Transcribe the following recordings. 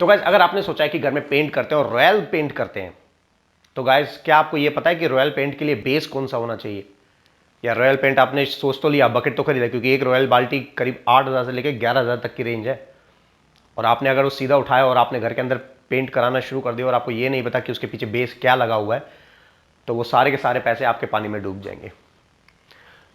तो गाइज अगर आपने सोचा है कि घर में पेंट करते हैं और रॉयल पेंट करते हैं, तो गाइज क्या आपको ये पता है कि रॉयल पेंट के लिए बेस कौन सा होना चाहिए? या रॉयल पेंट आपने सोच तो लिया, बकेट तो खरीदा, क्योंकि एक रॉयल बाल्टी करीब 8,000 से लेकर 11,000 तक की रेंज है। और आपने अगर वो सीधा उठाया और आपने घर के अंदर पेंट कराना शुरू कर दिया और आपको ये नहीं पता कि उसके पीछे बेस क्या लगा हुआ है, तो वो सारे के सारे पैसे आपके पानी में डूब जाएंगे।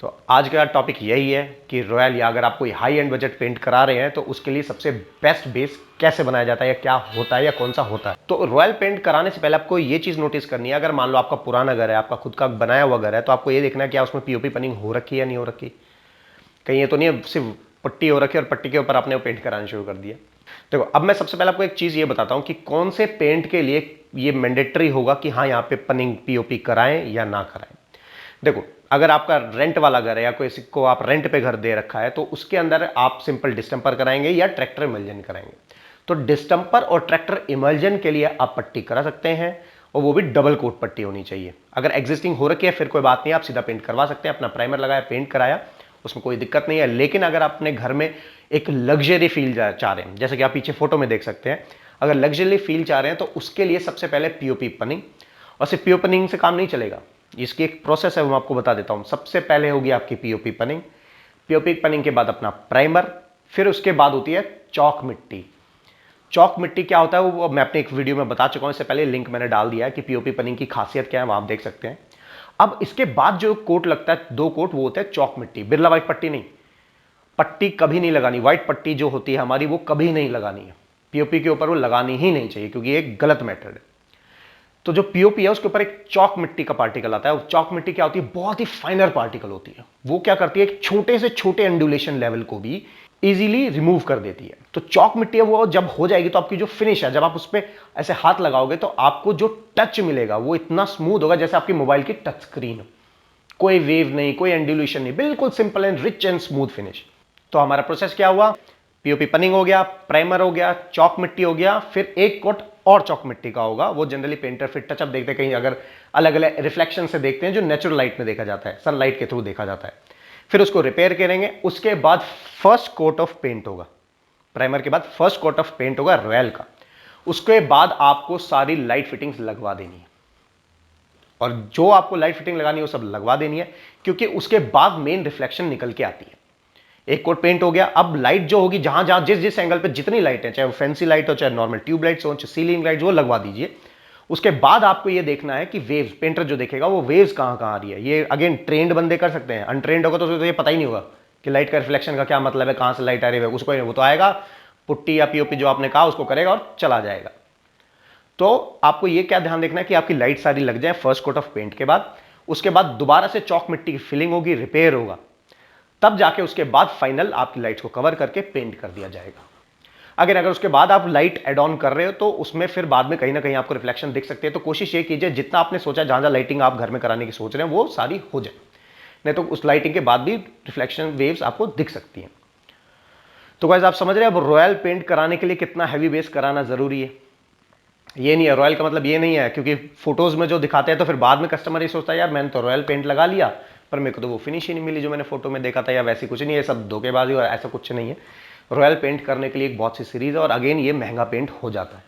तो आज का टॉपिक यही है कि रॉयल, या अगर आप कोई हाई एंड बजट पेंट करा रहे हैं तो उसके लिए सबसे बेस्ट बेस कैसे बनाया जाता है, या क्या होता है, या कौन सा होता है। तो रॉयल पेंट कराने से पहले आपको ये चीज नोटिस करनी है, अगर मान लो आपका पुराना घर है, आपका खुद का बनाया हुआ घर है, तो आपको ये देखना है कि उसमें पीओपी पनिंग हो रखी है या नहीं हो रखी। कहीं ये तो नहीं है सिर्फ पट्टी हो रखी है और पट्टी के ऊपर आपने वो पेंट कराना शुरू कर दिया। देखो, अब मैं सबसे पहले आपको एक चीज ये बताता हूं कि कौन से पेंट के लिए ये मैंडेटरी होगा कि हाँ, यहाँ पे पनिंग पीओपी कराएं या ना कराएं। देखो, अगर आपका रेंट वाला घर है या कोई को आप रेंट पे घर दे रखा है, तो उसके अंदर आप सिंपल डिस्टेंपर कराएंगे या ट्रैक्टर इमल्जन कराएंगे। तो डिस्टेंपर और ट्रैक्टर इमल्जन के लिए आप पट्टी करा सकते हैं, और वो भी डबल कोट पट्टी होनी चाहिए। अगर एग्जिस्टिंग हो रखी है फिर कोई बात नहीं, आप सीधा पेंट करवा सकते हैं, अपना प्राइमर लगाया, पेंट कराया, उसमें कोई दिक्कत नहीं है। लेकिन अगर अपने घर में एक लग्जरी फील चाह रहे हैं, जैसे कि आप पीछे फोटो में देख सकते हैं, अगर लग्जरी फील चाह रहे हैं तो उसके लिए सबसे पहले पीओपी पनिंग। और सिर्फ पीओपी पनिंग से काम नहीं चलेगा, इसकी एक प्रोसेस है, वो मैं आपको बता देता हूं। सबसे पहले होगी आपकी पीओपी पनिंग, पीओपी पनिंग के बाद अपना प्राइमर, फिर उसके बाद होती है चौक मिट्टी। चौक मिट्टी क्या होता है वो मैं अपने एक वीडियो में बता चुका हूं, इससे पहले लिंक मैंने डाल दिया है कि पीओपी पनिंग की खासियत क्या है, वहां आप देख सकते हैं। अब इसके बाद जो कोट लगता है, 2 कोट, वो होता है चौक मिट्टी। बिरला व्हाइट पट्टी नहीं, पट्टी कभी नहीं लगानी, व्हाइट पट्टी जो होती है हमारी वो कभी नहीं लगानी है पीओपी के ऊपर, वो लगानी ही नहीं चाहिए क्योंकि ये गलत मेथड है। तो जो पीओपी है उसके ऊपर एक चौक मिट्टी का पार्टिकल आता है। वो चौक मिट्टी क्या होती है? बहुत ही फाइनर पार्टिकल होती है। वो क्या करती है, एक छोटे से छोटे एंडुलेशन लेवल को भी इजीली रिमूव कर देती है। तो चौक मिट्टी है वो जब हो जाएगी तो आपकी जो फिनिश है, जब आप उस पर ऐसे हाथ लगाओगे तो आपको जो टच मिलेगा वो इतना स्मूथ होगा जैसे आपकी मोबाइल की टच स्क्रीन। कोई वेव नहीं, कोई एंडुलेशन नहीं, बिल्कुल simple and rich and smooth finish. तो हमारा प्रोसेस क्या हुआ? पीओपी पनिंग हो गया, प्राइमर हो गया, चौक मिट्टी हो गया, फिर एक कोट और चौक मिट्टी का होगा। वो जनरली पेंटर फिर टचअप देखते हैं, कहीं अगर अलग अलग रिफ्लेक्शन से देखते हैं, जो नेचुरल लाइट में देखा जाता है, सनलाइट के थ्रू देखा जाता है। फिर उसको रिपेयर करेंगे। उसके बाद फर्स्ट कोट ऑफ पेंट होगा, प्राइमर के बाद फर्स्ट कोट ऑफ पेंट होगा रॉयल का। उसके बाद आपको सारी लाइट फिटिंग्स लगवा देनी है, और जो आपको लाइट फिटिंग लगानी है वो सब लगवा देनी है, क्योंकि उसके बाद मेन रिफ्लेक्शन निकल के आती है। एक कोट पेंट हो गया, अब लाइट जो होगी जहां जहां जिस जिस एंगल पे जितनी लाइट है, चाहे वो फैंसी लाइट हो, चाहे नॉर्मल ट्यूब लाइट्स हो, चाहे सीलिंग लाइट, वो लगवा दीजिए। उसके बाद आपको ये देखना है कि वेव्स, पेंटर जो देखेगा वो वेव्स कहां कहां आ रही है। ये अगेन ट्रेंड बंदे कर सकते हैं, अनट्रेंड होगा तो उसको तो ये पता ही नहीं होगा कि लाइट का रिफ्लेक्शन का क्या मतलब है, कहां से लाइट आ रही है, उसको वो तो आएगा, पुट्टी या पीओपी जो आपने कहा उसको करेगा और चला जाएगा। तो आपको ये क्या ध्यान देखना है कि आपकी लाइट सारी लग जाए फर्स्ट कोट ऑफ पेंट के बाद। उसके बाद दोबारा से चौक मिट्टी की फिलिंग होगी, रिपेयर होगा, तब जाके उसके बाद फाइनल आपकी लाइट्स को कवर करके पेंट कर दिया जाएगा। अगर उसके बाद आप लाइट एड ऑन कर रहे हो तो उसमें फिर बाद में कहीं ना कहीं आपको रिफ्लेक्शन दिख सकते हैं। तो कोशिश ये कीजिए जितना आपने सोचा, जहां जहां लाइटिंग आप घर में कराने की सोच रहे हैं वो सारी हो जाए, नहीं तो उस लाइटिंग के बाद भी रिफ्लेक्शन वेव्स आपको दिख सकती हैं। तो गाइस आप समझ रहे हैं अब रॉयल पेंट कराने के लिए कितना हैवी बेस कराना जरूरी है। ये नहीं है, रॉयल का मतलब ये नहीं है क्योंकि फोटोज में जो दिखाते हैं तो फिर बाद में कस्टमर ये सोचता है यार मैंने तो रॉयल पेंट लगा लिया पर मेरे को तो वो फिनिश ही नहीं मिली जो मैंने फोटो में देखा था, या वैसी कुछ नहीं है। सब धोखेबाजी और ऐसा कुछ नहीं है। रॉयल पेंट करने के लिए एक बहुत सी सीरीज है, और अगेन ये महंगा पेंट हो जाता है।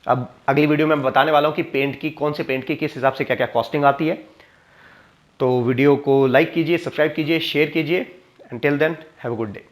अब अगली वीडियो में बताने वाला हूं कि पेंट की, कौन से पेंट की किस हिसाब से क्या क्या कॉस्टिंग आती है। तो वीडियो को लाइक कीजिए, सब्सक्राइब कीजिए, शेयर कीजिए। Until then, have a good day.